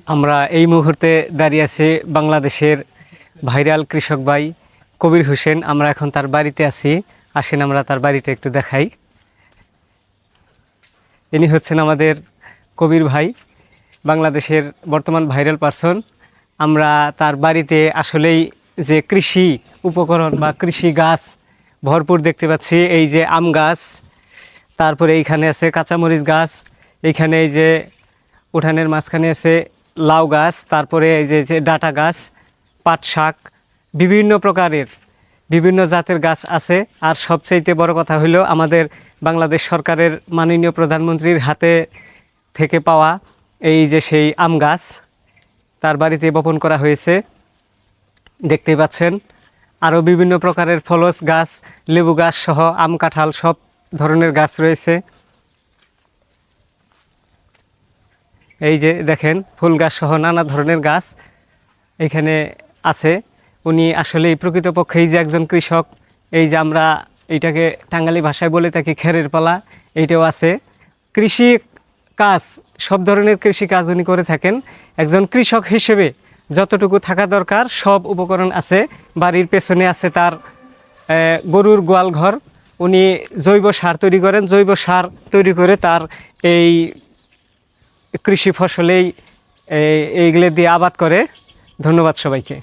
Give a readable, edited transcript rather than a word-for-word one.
আমরা এই মুহূর্তে দাঁড়িয়ে আছি বাংলাদেশের ভাইরাল কৃষক ভাই কবির হোসেন। আমরা এখন তার বাড়িতে আছি। আসেন আমরা তার বাড়িটা একটু দেখাই। ইনি হচ্ছেন আমাদের কবির ভাই, বাংলাদেশের বর্তমান ভাইরাল পারসন। আমরা তার বাড়িতে আসলেই যে কৃষি উপকরণ বা কৃষি গাছ ভরপুর দেখতে পাচ্ছি। এই যে আম গাছ, তারপরে এইখানে আছে কাঁচামরিচ গাছ, এইখানে এই যে উঠানের মাঝখানে আছে লাউ গাছ, তারপরে এই যে ডাঁটা গাছ, পাট শাক, বিভিন্ন প্রকারের বিভিন্ন জাতের গাছ আছে। আর সবচাইতে বড় কথা হলো আমাদের বাংলাদেশ সরকারের মাননীয় প্রধানমন্ত্রীর হাতে থেকে পাওয়া এই যে সেই আম গাছ তার বাড়িতে বপন করা হয়েছে, দেখতেই পাচ্ছেন। আরও বিভিন্ন প্রকারের ফলস গাছ, লেবু গাছ সহ আম কাঁঠাল সব ধরনের গাছ রয়েছে। এই যে দেখেন ফুল গাছ সহ নানা ধরনের গাছ এখানে আছে। উনি আসলেই প্রকৃতপক্ষেই যে একজন কৃষক। এই যে আমরা এইটাকে টাঙ্গালি ভাষায় বলে থাকি খেরের পালা, এইটাও আছে। কৃষি কাজ, সব ধরনের কৃষি কাজ উনি করে থাকেন। একজন কৃষক হিসেবে যতটুকু থাকা দরকার সব উপকরণ আছে। বাড়ির পেছনে আছে তার গরুর গোয়াল ঘর। উনি জৈব সার তৈরি করেন, জৈব সার তৈরি করে তার এই কৃষি ফসলেই এইগুলো দিয়ে আবাদ করে। ধন্যবাদ সবাইকে।